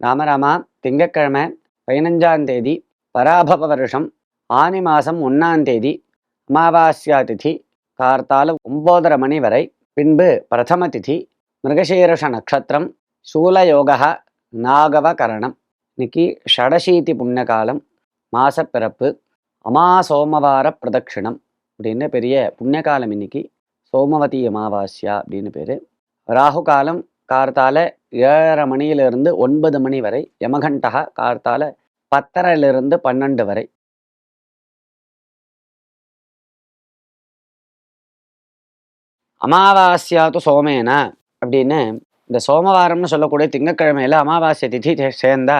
ராமராமா, திங்கட்கிழமை 15ஆம் தேதி பராபவ வருஷம் ஆனி மாதம் 1ஆம் தேதி அமாவாஸ்யா திதி கார்த்தால 9:30 மணி வரை. பின்பு பிரதம திதி, மிருகசீர்ஷ நட்சத்திரம், சூலயோகா, நாகவ கரணம். இன்னைக்கு ஷடசீதி புண்ணியகாலம், மாசப்பிறப்பு, அமாசோமவார பிரதட்சிணம் அப்படின்னு பெரிய புண்ணியகாலம். இன்னைக்கு சோமவதி அமாவாஸ்யா அப்படின்னு பேர். ராகு காலம் கார்த்தால 7:30 மணியிலிருந்து 9 மணி வரை. யமகண்டகா கார்த்தால 10:30 12 வரை. அமாவாஸ்யாது சோமேன அப்படின்னு இந்த சோமவாரம்னு சொல்லக்கூடிய திங்கக்கிழமையில அமாவாஸ்ய திதி சேர்ந்தா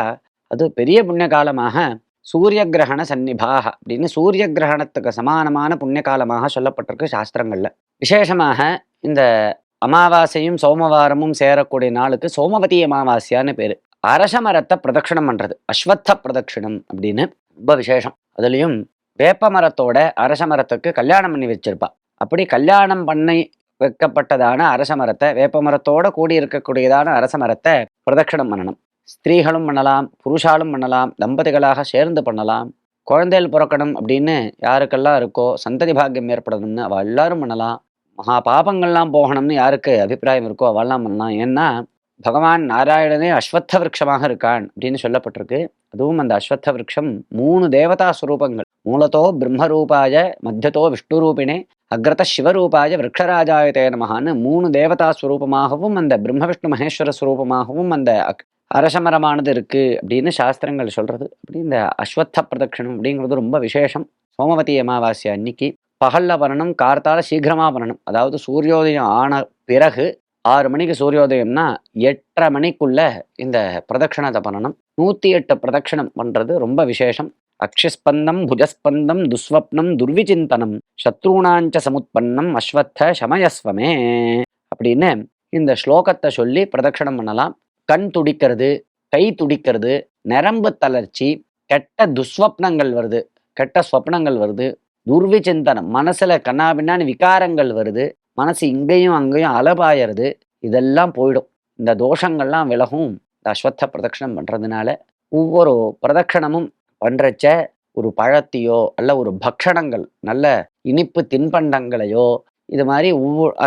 அது பெரிய புண்ணிய காலமாக சூரிய கிரகண சந்நிபாக அப்படின்னு சூரிய கிரகணத்துக்கு சமானமான புண்ணிய காலமாக சொல்லப்பட்டிருக்கு சாஸ்திரங்கள்ல. விசேஷமாக இந்த அமாவாசையும் சோமவாரமும் சேரக்கூடிய நாளுக்கு சோமவதி அமாவாஸ்யான்னு பேரு. அரச மரத்தை பிரதட்சிணம் பண்றது அஸ்வத்த பிரதட்சிணம் அப்படின்னு ரொம்ப விசேஷம். அதுலயும் வேப்ப மரத்தோட அரச மரத்துக்கு கல்யாணம் பண்ணி வச்சிருப்பா. அப்படி கல்யாணம் பண்ணி வைக்கப்பட்டதான அரச மரத்தை, வேப்ப மரத்தோட கூடி இருக்கக்கூடியதான அரச மரத்தை பிரதட்சிணம் பண்ணணும். ஸ்திரீகளும் பண்ணலாம், புருஷாலும் பண்ணலாம், தம்பதிகளாக சேர்ந்து பண்ணலாம். குழந்தைகள் பிறக்கணும் அப்படின்னு யாருக்கெல்லாம் இருக்கோ, சந்ததி பாக்கியம் ஏற்படணும்னு அவள் எல்லாரும் பண்ணலாம். மகா பாபங்கள்லாம் போகணும்னு யாருக்கு அபிப்பிராயம் இருக்கோ அவெல்லாம் பண்ணலாம். ஏன்னா பகவான் நாராயணனே அஸ்வத்த விருட்சமாக இருக்கான் அப்படின்னு சொல்லப்பட்டிருக்கு. அதுவும் அந்த அஸ்வத்த விருட்சம் 3 தேவதா ஸ்வரூபங்கள். மூலத்தோ பிரம்மரூபாய, மத்தியத்தோ விஷ்ணுரூபிணே, அக்ரத சிவரூபாய விரக்ஷராஜாய நமகான்னு 3 தேவதா ஸ்வரூபமாகவும் அந்த பிரம்ம விஷ்ணு மகேஸ்வர ஸ்வரூபமாகவும் அந்த அரசமரமானது இருக்கு அப்படின்னு சாஸ்திரங்கள் சொல்றது. அப்படி இந்த அஸ்வத்த பிரதட்சணம் அப்படிங்கிறது ரொம்ப விசேஷம். சோமவதி அமாவாஸ்யா அன்னைக்கு பகல்ல பண்ணணும், கார்த்தால சீக்கிரமா பண்ணணும். அதாவது சூரியோதயம் ஆன பிறகு 6 மணிக்கு சூரியோதயம்னா 8:30 மணிக்குள்ள இந்த பிரதட்சணத்தை பண்ணணும். 108 பிரதட்சணம் பண்றது ரொம்ப விசேஷம். அக்ஷஸ்பந்தம் புஜஸ்பந்தம் துஸ்வப்னம் துர்விச்சிந்தனம் சத்ருணாஞ்ச சமுத்பன்னம் அஸ்வத்த சமயஸ்வமே அப்படின்னு இந்த ஸ்லோகத்தை சொல்லி பிரதட்சணம் பண்ணலாம். கண் துடிக்கிறது, கை துடிக்கிறது, நரம்பு தளர்ச்சி, கெட்ட துஸ்வப்னங்கள் வருது, கெட்ட ஸ்வப்னங்கள் வருது, துர்விச்சிந்தனம் மனசுல கண்ணாபின்னான்னு விகாரங்கள் வருது, மனசு இங்கேயும் அங்கேயும் அலபாயறது, இதெல்லாம் போயிடும். இந்த தோஷங்கள்லாம் விலகும் இந்த அஸ்வத்த பிரதட்சணம் பண்றதுனால. ஒவ்வொரு பிரதட்சணமும் பண்றச்ச ஒரு பழத்தையோ அல்ல ஒரு பக்ஷணங்கள் நல்ல இனிப்பு தின்பண்டங்களையோ இது மாதிரி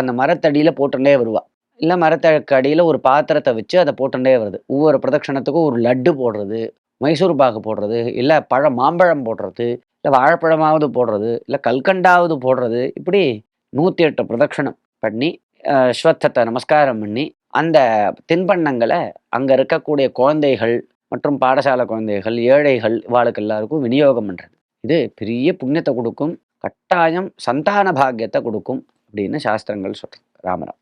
அந்த மரத்தடியில போட்டுட்டே வருவா. இல்லை மரத்தழுக்கு அடியில் ஒரு பாத்திரத்தை வச்சு அதை போட்டுட்டே வருது. ஒவ்வொரு பிரதட்சணத்துக்கும் ஒரு லட்டு போடுறது, மைசூர் பாகு போடுறது, இல்லை மாம்பழம் போடுறது, இல்லை வாழைப்பழமாவது போடுறது, இல்லை கல்கண்டாவது போடுறது. இப்படி 108 பிரதட்சணம் பண்ணி ஸ்வத்தத்தை நமஸ்காரம் பண்ணி அந்த தின்பண்டங்களை அங்கே இருக்கக்கூடிய குழந்தைகள் மற்றும் பாடசாலை குழந்தைகள், ஏழைகள், இவாளுக்கு எல்லாருக்கும் விநியோகம் பண்ணுறது. இது பெரிய புண்ணியத்தை கொடுக்கும், கட்டாயம் சந்தான பாக்கியத்தை கொடுக்கும் அப்படின்னு சாஸ்திரங்கள் சொல்றது. ராமராம்.